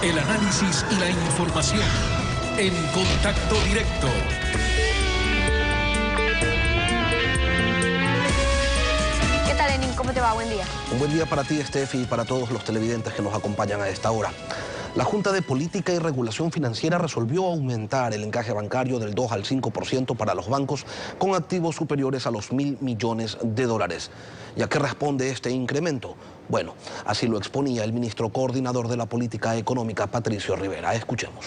El análisis y la información en Contacto Directo. ¿Qué tal, Lenin? ¿Cómo te va? Buen día. Un buen día para ti, Steffi, y para todos los televidentes que nos acompañan a esta hora. La Junta de Política y Regulación Financiera resolvió aumentar el encaje bancario del 2 al 5% para los bancos con activos superiores a los $1.000 millones. ¿Y a qué responde este incremento? Bueno, así lo exponía el ministro coordinador de la Política Económica, Patricio Rivera. Escuchemos.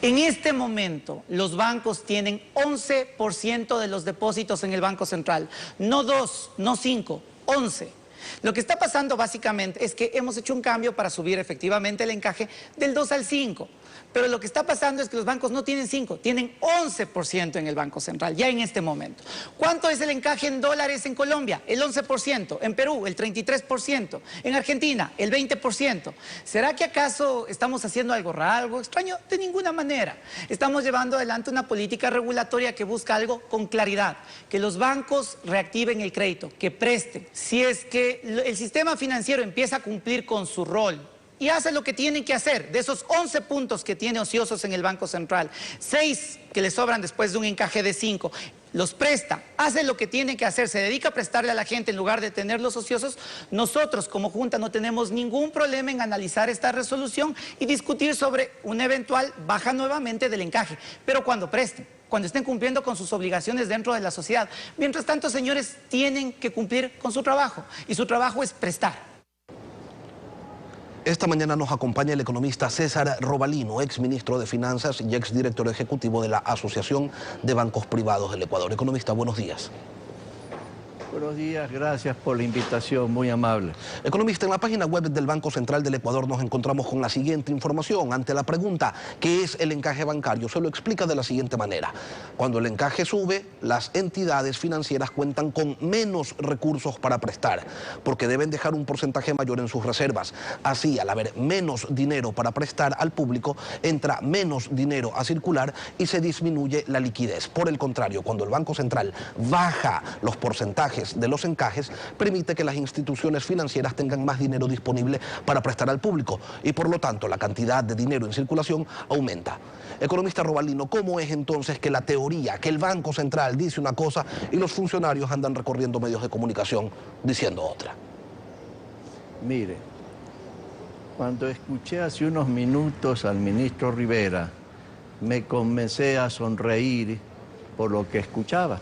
En este momento, los bancos tienen 11% de los depósitos en el Banco Central. No 2, no 5, 11. Lo que está pasando básicamente es que hemos hecho un cambio para subir efectivamente el encaje del 2 al 5. Pero lo que está pasando es que los bancos no tienen 5, tienen 11% en el Banco Central, ya en este momento. ¿Cuánto es el encaje en dólares en Colombia? El 11%. En Perú, el 33%. En Argentina, el 20%. ¿Será que acaso estamos haciendo algo raro, algo extraño? De ninguna manera. Estamos llevando adelante una política regulatoria que busca algo con claridad. Que los bancos reactiven el crédito, que presten. Si es que el sistema financiero empieza a cumplir con su rol y hace lo que tienen que hacer, de esos 11 puntos que tiene ociosos en el Banco Central, 6 que le sobran después de un encaje de 5, los presta, hace lo que tiene que hacer, se dedica a prestarle a la gente en lugar de tenerlos ociosos, nosotros como Junta no tenemos ningún problema en analizar esta resolución y discutir sobre una eventual baja nuevamente del encaje, pero cuando presten, cuando estén cumpliendo con sus obligaciones dentro de la sociedad. Mientras tanto, señores, tienen que cumplir con su trabajo, y su trabajo es prestar. Esta mañana nos acompaña el economista César Robalino, exministro de Finanzas y exdirector ejecutivo de la Asociación de Bancos Privados del Ecuador. Economista, buenos días. Buenos días, gracias por la invitación, muy amable. Economista, en la página web del Banco Central del Ecuador nos encontramos con la siguiente información. Ante la pregunta, ¿qué es el encaje bancario? Se lo explica de la siguiente manera. Cuando el encaje sube, las entidades financieras cuentan con menos recursos para prestar, porque deben dejar un porcentaje mayor en sus reservas. Así, al haber menos dinero para prestar al público, entra menos dinero a circular y se disminuye la liquidez. Por el contrario, cuando el Banco Central baja los porcentajes de los encajes, permite que las instituciones financieras tengan más dinero disponible para prestar al público y por lo tanto la cantidad de dinero en circulación aumenta. Economista Robalino, ¿cómo es entonces que la teoría, que el Banco Central dice una cosa y los funcionarios andan recorriendo medios de comunicación diciendo otra? Mire, cuando escuché hace unos minutos al ministro Rivera, me comencé a sonreír por lo que escuchaba.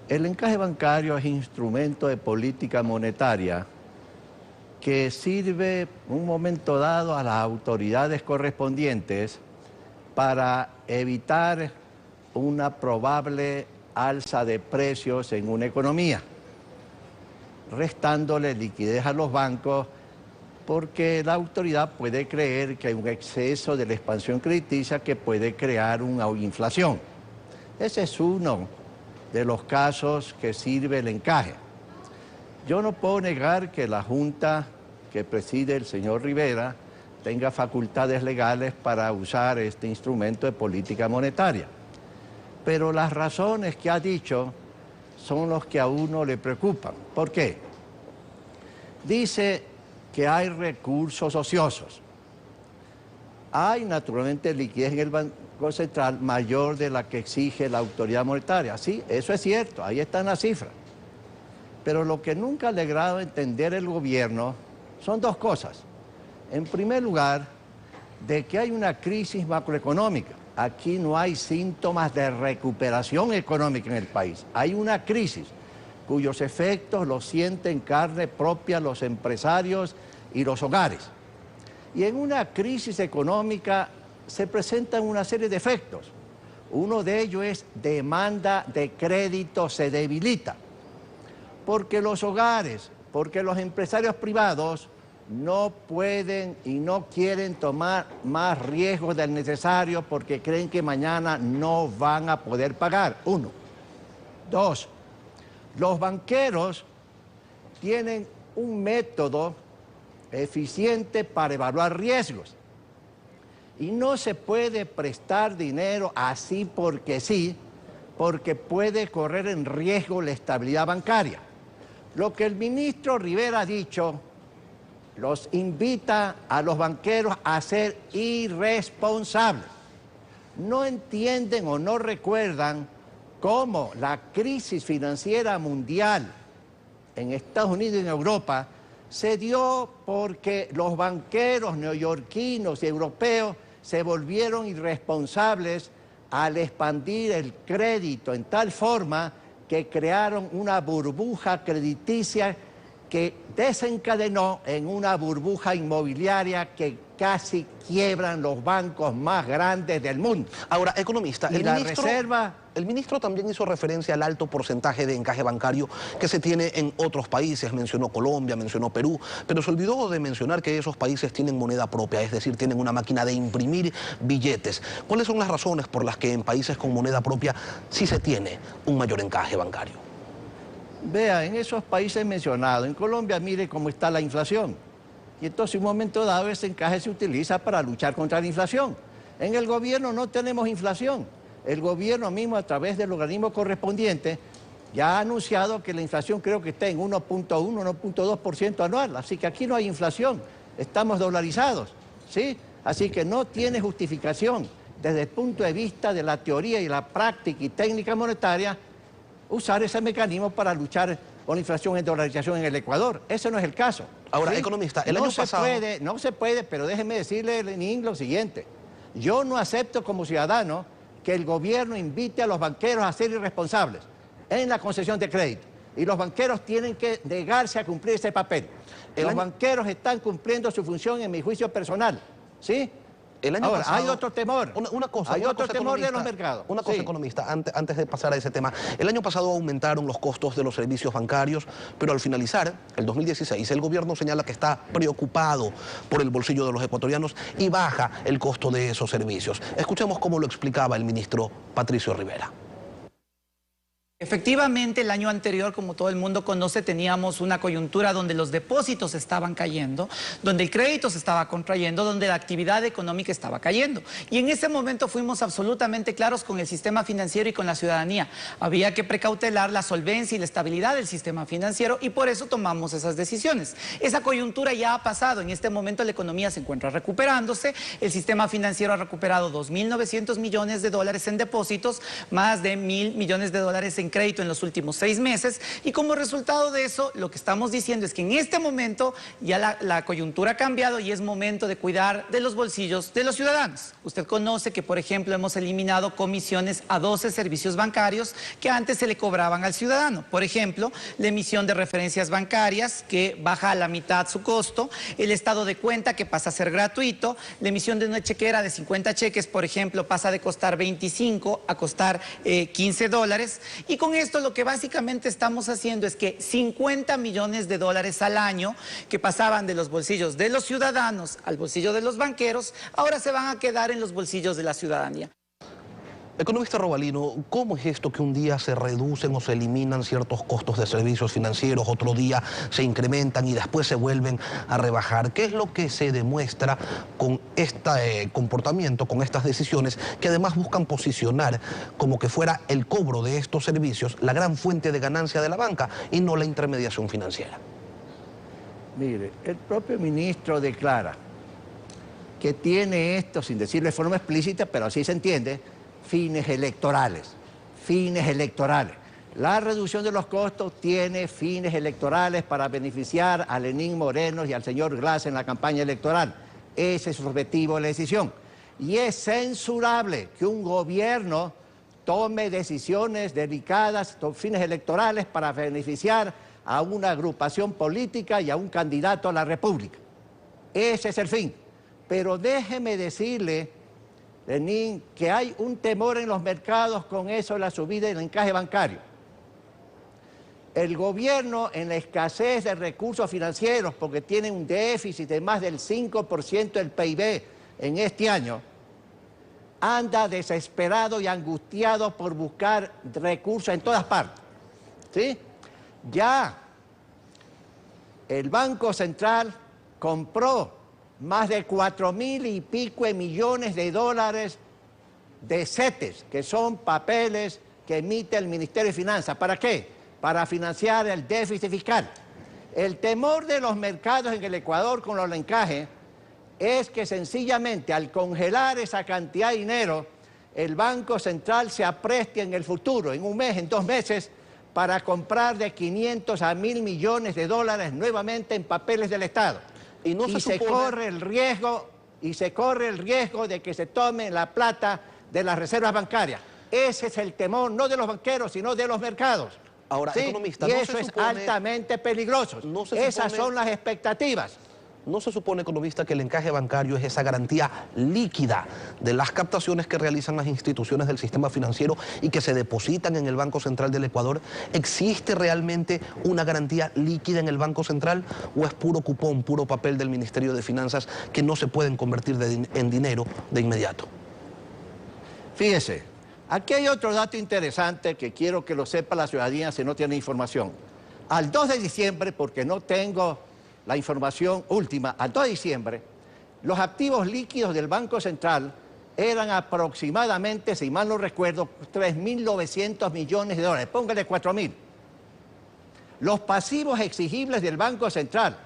El encaje bancario es instrumento de política monetaria que sirve en un momento dado a las autoridades correspondientes para evitar una probable alza de precios en una economía, restándole liquidez a los bancos porque la autoridad puede creer que hay un exceso de la expansión crediticia que puede crear una inflación. Ese es uno de los casos que sirve el encaje. Yo no puedo negar que la Junta que preside el señor Rivera tenga facultades legales para usar este instrumento de política monetaria. Pero las razones que ha dicho son los que a uno le preocupan. ¿Por qué? Dice que hay recursos ociosos. Hay naturalmente liquidez en el Banco Central mayor de la que exige la autoridad monetaria. Sí, eso es cierto, ahí están las cifras. Pero lo que nunca ha logrado entender el gobierno son dos cosas. En primer lugar, de que hay una crisis macroeconómica. Aquí no hay síntomas de recuperación económica en el país. Hay una crisis cuyos efectos los sienten en carne propia los empresarios y los hogares. Y en una crisis económica se presentan una serie de efectos. Uno de ellos es demanda de crédito se debilita, porque los hogares, porque los empresarios privados no pueden y no quieren tomar más riesgos del necesario porque creen que mañana no van a poder pagar. Uno. Dos, los banqueros tienen un método eficiente para evaluar riesgos. Y no se puede prestar dinero así porque sí, porque puede correr en riesgo la estabilidad bancaria. Lo que el ministro Rivera ha dicho los invita a los banqueros a ser irresponsables. No entienden o no recuerdan cómo la crisis financiera mundial en Estados Unidos y en Europa se dio porque los banqueros neoyorquinos y europeos se volvieron irresponsables al expandir el crédito en tal forma que crearon una burbuja crediticia que desencadenó en una burbuja inmobiliaria que casi quiebran los bancos más grandes del mundo. Ahora, economista, Y el ministro también hizo referencia al alto porcentaje de encaje bancario que se tiene en otros países. Mencionó Colombia, mencionó Perú, pero se olvidó de mencionar que esos países tienen moneda propia, es decir, tienen una máquina de imprimir billetes. ¿Cuáles son las razones por las que en países con moneda propia sí se tiene un mayor encaje bancario? Vea, en esos países mencionados, en Colombia, mire cómo está la inflación. Y entonces, en un momento dado, ese encaje se utiliza para luchar contra la inflación. En el gobierno no tenemos inflación. El gobierno mismo, a través del organismo correspondiente, ya ha anunciado que la inflación creo que está en 1.1, 1.2% anual. Así que aquí no hay inflación. Estamos dolarizados, ¿sí? Así que no tiene justificación desde el punto de vista de la teoría y la práctica y técnica monetaria usar ese mecanismo para luchar con la inflación en dolarización en el Ecuador. Ese no es el caso. Ahora, ¿sí? economista, el año pasado... No se puede, pero déjeme decirle, Lenín, lo siguiente. Yo no acepto como ciudadano que el gobierno invite a los banqueros a ser irresponsables en la concesión de crédito. Y los banqueros tienen que negarse a cumplir ese papel. Los banqueros están cumpliendo su función en mi juicio personal, ¿sí? El año Ahora, pasado, hay otro temor. Hay otro temor de los mercados. Una cosa, sí. Economista, antes de pasar a ese tema. El año pasado aumentaron los costos de los servicios bancarios, pero al finalizar el 2016, el gobierno señala que está preocupado por el bolsillo de los ecuatorianos y baja el costo de esos servicios. Escuchemos cómo lo explicaba el ministro Patricio Rivera. Efectivamente, el año anterior, como todo el mundo conoce, teníamos una coyuntura donde los depósitos estaban cayendo, donde el crédito se estaba contrayendo, donde la actividad económica estaba cayendo. Y en ese momento fuimos absolutamente claros con el sistema financiero y con la ciudadanía. Había que precautelar la solvencia y la estabilidad del sistema financiero y por eso tomamos esas decisiones. Esa coyuntura ya ha pasado. En este momento la economía se encuentra recuperándose. El sistema financiero ha recuperado 2.900 millones de dólares en depósitos, más de 1.000 millones de dólares en crédito en los últimos 6 meses y como resultado de eso lo que estamos diciendo es que en este momento ya la coyuntura ha cambiado y es momento de cuidar de los bolsillos de los ciudadanos. Usted conoce que por ejemplo hemos eliminado comisiones a 12 servicios bancarios que antes se le cobraban al ciudadano. Por ejemplo, la emisión de referencias bancarias que baja a la mitad su costo, el estado de cuenta que pasa a ser gratuito, la emisión de una chequera de 50 cheques por ejemplo pasa de costar 25 a costar $15 y con esto lo que básicamente estamos haciendo es que 50 millones de dólares al año que pasaban de los bolsillos de los ciudadanos al bolsillo de los banqueros, ahora se van a quedar en los bolsillos de la ciudadanía. Economista Robalino, ¿cómo es esto que un día se reducen o se eliminan ciertos costos de servicios financieros, otro día se incrementan y después se vuelven a rebajar? ¿Qué es lo que se demuestra con este comportamiento, con estas decisiones que además buscan posicionar como que fuera el cobro de estos servicios la gran fuente de ganancia de la banca y no la intermediación financiera? Mire, el propio ministro declara que tiene esto, sin decirlo de forma explícita, pero así se entiende, fines electorales, fines electorales. La reducción de los costos tiene fines electorales para beneficiar a Lenín Moreno y al señor Glass en la campaña electoral. Ese es su objetivo de la decisión. Y es censurable que un gobierno tome decisiones delicadas, fines electorales para beneficiar a una agrupación política y a un candidato a la República. Ese es el fin. Pero déjeme decirle, Lenín, que hay un temor en los mercados con eso de la subida del encaje bancario. El gobierno, en la escasez de recursos financieros, porque tiene un déficit de más del 5% del PIB en este año, anda desesperado y angustiado por buscar recursos en todas partes. ¿Sí? Ya el Banco Central compró más de 4.000 y pico de millones de dólares de CETES, que son papeles que emite el Ministerio de Finanzas. ¿Para qué? Para financiar el déficit fiscal. El temor de los mercados en el Ecuador con los encajes es que sencillamente al congelar esa cantidad de dinero, el Banco Central se apreste en el futuro, en un mes, en 2 meses, para comprar de 500 a 1.000 millones de dólares nuevamente en papeles del Estado. Y se corre el riesgo de que se tome la plata de las reservas bancarias. Ese es el temor, no de los banqueros, sino de los mercados. Ahora, ¿sí? economista, y ¿no eso se es supone, altamente peligroso. Esas son las expectativas. ¿No se supone, economista, que el encaje bancario es esa garantía líquida de las captaciones que realizan las instituciones del sistema financiero y que se depositan en el Banco Central del Ecuador? ¿Existe realmente una garantía líquida en el Banco Central o es puro cupón, puro papel del Ministerio de Finanzas que no se pueden convertir en dinero de inmediato? Fíjese, aquí hay otro dato interesante que quiero que lo sepa la ciudadanía si no tiene información. Al 2 de diciembre, porque no tengo la información última, al 2 de diciembre, los activos líquidos del Banco Central eran aproximadamente, si mal no recuerdo, 3.900 millones de dólares. Póngale 4.000. Los pasivos exigibles del Banco Central,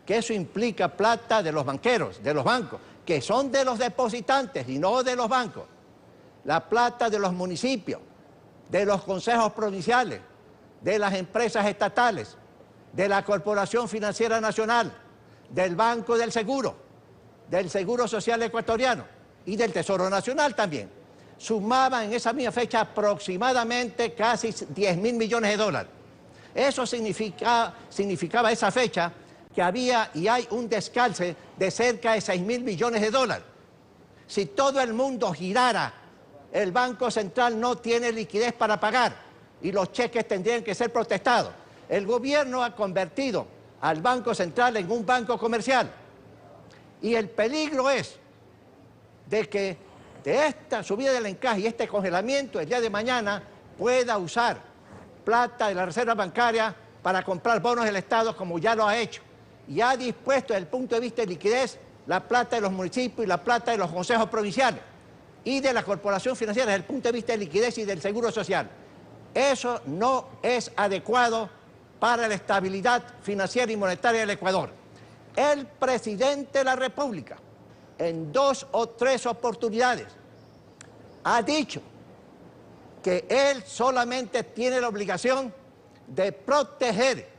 que eso implica plata de los banqueros, de los bancos, que son de los depositantes y no de los bancos. La plata de los municipios, de los consejos provinciales, de las empresas estatales, de la Corporación Financiera Nacional, del Banco del Seguro Social Ecuatoriano y del Tesoro Nacional también. Sumaban en esa misma fecha aproximadamente casi 10.000 millones de dólares. Eso significaba esa fecha que había y hay un descalce de cerca de 6.000 millones de dólares. Si todo el mundo girara, el Banco Central no tiene liquidez para pagar y los cheques tendrían que ser protestados. El gobierno ha convertido al Banco Central en un banco comercial y el peligro es de que de esta subida del encaje y este congelamiento el día de mañana pueda usar plata de la reserva bancaria para comprar bonos del Estado como ya lo ha hecho y ha dispuesto desde el punto de vista de liquidez la plata de los municipios y la plata de los consejos provinciales y de la Corporación Financiera desde el punto de vista de liquidez y del Seguro Social. Eso no es adecuado para la estabilidad financiera y monetaria del Ecuador. El presidente de la República, en 2 o 3 oportunidades, ha dicho que él solamente tiene la obligación de proteger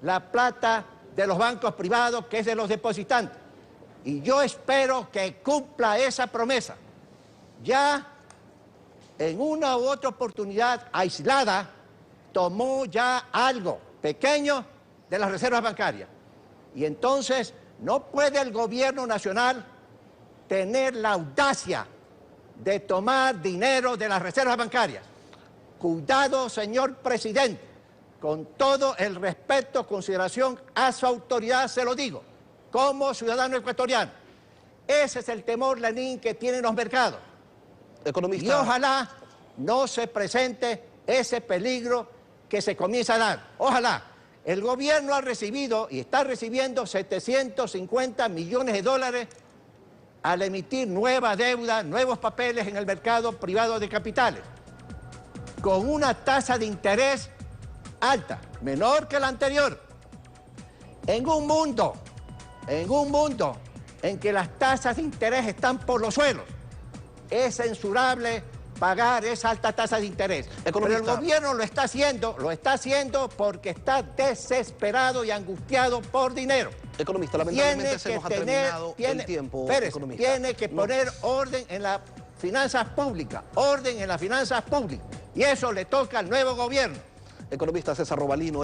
la plata de los bancos privados, que es de los depositantes. Y yo espero que cumpla esa promesa. Ya en una u otra oportunidad aislada, tomó ya algo pequeño de las reservas bancarias. Y entonces no puede el gobierno nacional tener la audacia de tomar dinero de las reservas bancarias. Cuidado, señor presidente, con todo el respeto, consideración a su autoridad, se lo digo, como ciudadano ecuatoriano. Ese es el temor, Lenín, que tienen los mercados. Economista. Y ojalá no se presente ese peligro que se comienza a dar. Ojalá. El gobierno ha recibido y está recibiendo 750 millones de dólares al emitir nueva deuda, nuevos papeles en el mercado privado de capitales, con una tasa de interés alta, menor que la anterior. En un mundo en que las tasas de interés están por los suelos, es censurable pagar esa alta tasa de interés. Pero el gobierno lo está haciendo porque está desesperado y angustiado por dinero. Economista, lamentablemente se nos ha terminado el tiempo, economista. Tiene que poner orden en las finanzas públicas, y eso le toca al nuevo gobierno. Economista César Robalino.